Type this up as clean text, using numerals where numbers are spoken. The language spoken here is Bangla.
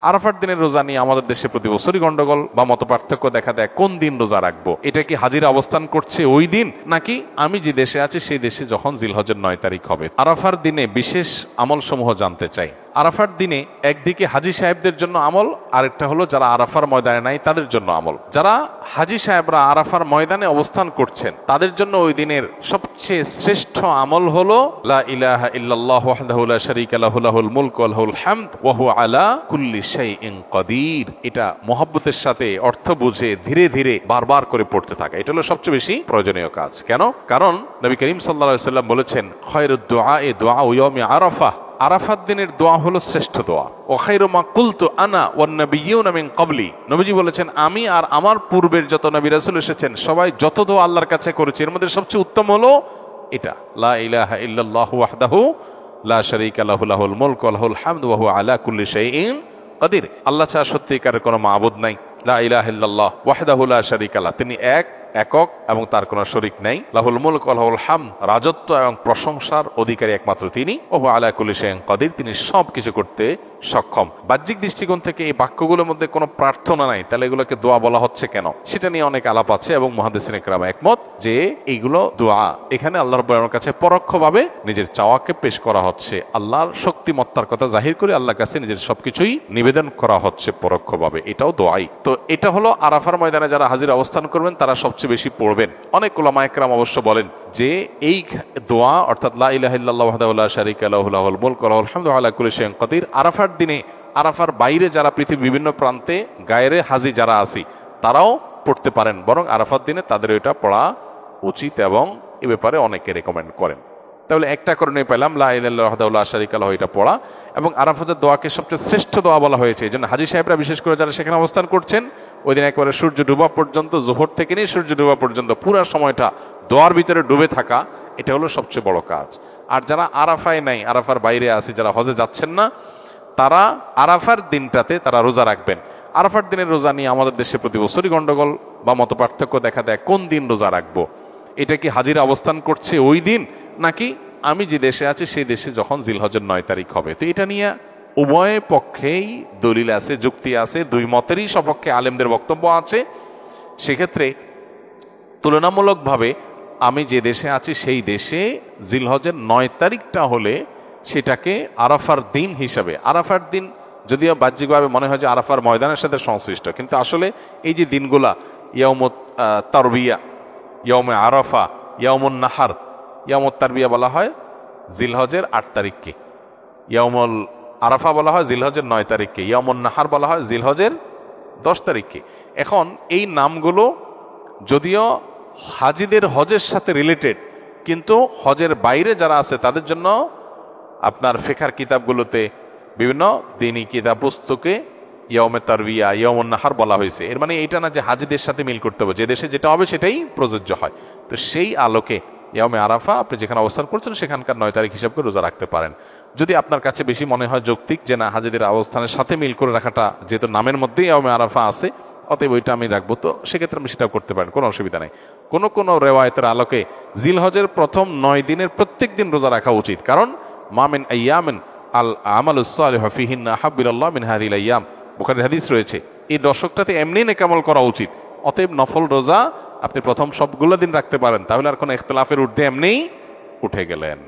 আরাফার দিনের রোজা নিয়ে আমাদের দেশে প্রতি বছরই গন্ডগোল বা মত পার্থক্য দেখা দেয়। কোন দিন রোজা রাখবো? এটা কি হাজিরা অবস্থান করছে ওই দিন, নাকি আমি যে দেশে আছি সেই দেশে যখন জিলহজের 9 তারিখ হবে? আরাফার দিনে বিশেষ আমল সমূহ জানতে চাই। আরাফার দিনে একদিকে হাজি সাহেবদের জন্য আমল, আরেকটা হলো যারা আরাফার ময়দানে নাই তাদের জন্য আমল। যারা হাজি সাহেবরা আরাফার ময়দানে অবস্থান করছেন তাদের জন্য ওই দিনের সবচেয়ে শ্রেষ্ঠ আমল হলো লা ইলাহা ইল্লাল্লাহু ওয়াহদাহু লা শারীকা লাহু লাহুল মুলকু ওয়া লাহুল হামদ ওয়া হুয়া আলা কুল্লি শাইইন কাদির। এটা মুহাব্বতের সাথে অর্থ বুঝে ধীরে ধীরে বারবার করে পড়তে থাকা, এটা হলো সবচেয়ে বেশি প্রয়োজনীয় কাজ। কেন? কারণ নবী করিম সাল্লাল্লাহু আলাইহি ওয়াসাল্লাম বলেছেন, খায়রুদ দুআয়ে দুআউ ইয়াউমি আরাফা, আরাফাত দিনের দোয়া হলো শ্রেষ্ঠ দোয়া। ও খায়রু মা কুলতু আনা ওয়ান নাবিয়্যুনা মিন ক্বাবলি, নবীজি বলেছেন আমি আর আমার পূর্বের যত নবী রাসূল এসেছেন সবাই যত দোয়া আল্লাহর কাছে করেছে এর মধ্যে সবচেয়ে উত্তম হলো এটা, লা ইলাহা ইল্লাল্লাহু ওয়াহদাহু লা শারীকা লাহু লাহুল মুলকু ওয়া লাহুল হামদু ওয়া হুয়া আলা কুল্লি শাইইন কাদির। আল্লাহ ছাড়া সত্যিকারের কোনো মাবুদ নাই। লা ইলাহা ইল্লাল্লাহ ওয়াহদাহু লা শারীকা লাহু, তিনি একক এবং তার কোনো শরীক নাই। লাহুল মুলক ওয়া লাহুল হামদ, রাজত্ব এবং প্রশংসার অধিকারী একমাত্র তিনি। ওয়া হুয়া আলা কুল্লি শাইইন কাদির, তিনি সব কিছু করতে সক্ষম। বাহ্যিক দৃষ্টিকোণ থেকে এই বাক্যগুলোর মধ্যে কোনো প্রার্থনা নাই, তাহলে এগুলোকে দোয়া বলা হচ্ছে কেন? সেটা নিয়ে অনেক আলাপ আছে এবং মুহাদ্দিসিনে কেরাম একমত যে এইগুলো দোয়া। এখানে আল্লাহ রাব্বুল আলামিনের কাছে পরোক্ষভাবে নিজের চাওয়াকে পেশ করা হচ্ছে, আল্লাহর শক্তিমত্তার কথা জাহির করে আল্লাহর কাছে নিজের সবকিছুই নিবেদন করা হচ্ছে পরোক্ষভাবে, এটাও দোয়াই। তো এটা হলো আরাফার ময়দানে যারা হাজির অবস্থান করবেন তারা সবচেয়ে বেশি পড়বেন। অনেক উলামায়ে কেরাম অবশ্য বলেন যে এই দোয়া অর্থাৎ লা ইলাহা ইল্লাল্লাহু ওয়াহদাহু লা শারীকা লাহু লাহুল মুলকু ওয়া লাহুল হামদু ওয়া আলা কুল্লি শাইইন কাদির, আরাফার দিনে আরাফার বাইরে যারা পৃথিবীর বিভিন্ন প্রান্তে গায়রে হাজি যারা আছি তারাও পড়তে পারেন, বরং আরাফার দিনে তাদের এটা পড়া উচিত এবং এ ব্যাপারে অনেকে রেকমেন্ড করেন। তাহলে একটা কারণে পেলাম লা ইলাহা ইল্লাল্লাহু ওয়াহদাহু লা শারীকা লাহু, এটা পড়া। এবং আরাফাতের দোয়াকে সবচেয়ে শ্রেষ্ঠ দোয়া বলা হয়েছে, এই জন্য হাজি সাহেবরা বিশেষ করে যারা সেখানে অবস্থান করছেন ওই দিন একবারে সূর্য ডুবা পর্যন্ত, জোহর থেকে নিয়ে সূর্য ডুবা পর্যন্ত পুরো সময়টা দোয়ার ভিতরে ডুবে থাকা, এটা হলো সবচেয়ে বড় কাজ। আর যারা আরাফায় নাই, আরাফার বাইরে আছে, যারা হজে যাচ্ছেন না, তারা আরাফার দিনটাতে তারা রোজা রাখবেন। আরাফার দিনের রোজা নিয়ে আমাদের দেশে প্রতি বছরই গন্ডগোল বা মত পার্থক্য দেখা দেয়। কোন দিন রোজা রাখবো? এটা কি হাজিরা অবস্থান করছে ওই দিন, নাকি আমি যে দেশে আছি সেই দেশে যখন জিলহজের 9 তারিখ হবে? তো এটা নিয়ে উভয় পক্ষেই দলিল আছে, যুক্তি আছে, দুই মতেরই সপক্ষে আলেমদের বক্তব্য আছে। সেক্ষেত্রে তুলনামূলকভাবে আমি যে দেশে আছি সেই দেশে জিলহজের 9 তারিখটা হলে সেটাকে আরাফার দিন হিসাবে, আরাফার দিন যদিও বাহ্যিকভাবে মনে হয় যে আরাফার ময়দানের সাথে সংশ্লিষ্ট, কিন্তু আসলে এই যে দিনগুলা ইয়াউমুত তারবিয়া, ইয়াউমে আরাফা, ইয়াউমুন নাহার, ইয়াউমুত তারবিয়া বলা হয় জিলহজের 8 তারিখকে, ইয়াউমুল আরাফা বলা হয় জিলহজের 9 তারিখকে, ইয়াউমুন নাহার বলা হয় জিলহজের 10 তারিখকে। এখন এই নামগুলো যদিও হাজিদের হজের সাথে রিলেটেড, কিন্তু হজের বাইরে যারা আছে তাদের জন্য আপনার ফিকহের কিতাবগুলোতে বিভিন্ন দ্বীনি কিতাব পুস্তকে ইয়াউমে তারবিয়া, ইয়াউমুন নাহার বলা হয়েছে। এর মানে এইটা না যে হাজিদের সাথে মিল করতে হবে, যে দেশে যেটা হবে সেটাই প্রযোজ্য হয়। তো সেই আলোকে ইয়াউমে আরাফা আপনি যেখানে অবস্থান করছেন সেখানকার 9 তারিখ হিসাব করে রোজা রাখতে পারেন। যদি আপনার কাছে বেশি মনে হয় যৌক্তিক যে না হাজিদের অবস্থানের সাথে মিল করে রাখাটা, যেহেতু নামের মধ্যেই ইয়াউমে আরাফা আছে, অতএব ওইটা আমি রাখবো, তো সেক্ষেত্রে আমি সেটাও করতে পারেন, কোনো অসুবিধা নেই। কোন রেওয়ায়েতের আলোকে জিলহজের প্রথম 9 দিনের প্রত্যেক দিন রোজা রাখা উচিত, কারণ মা মিন আইয়ামিন আল আমালুস সালিহু ফিহিন্না আহাব্বুলিল্লাহ মিন হাযিহিল আইয়াম, বুখারীর হাদিস রয়েছে। এই দশকটাতে এমনি নেক আমল করা উচিত, অতএব নফল রোজা আপনি প্রথম সবগুলো দিন রাখতে পারেন, তাহলে আর কোনো ইখতিলাফের ঊর্ধ্বে এমনিই উঠে গেলেন।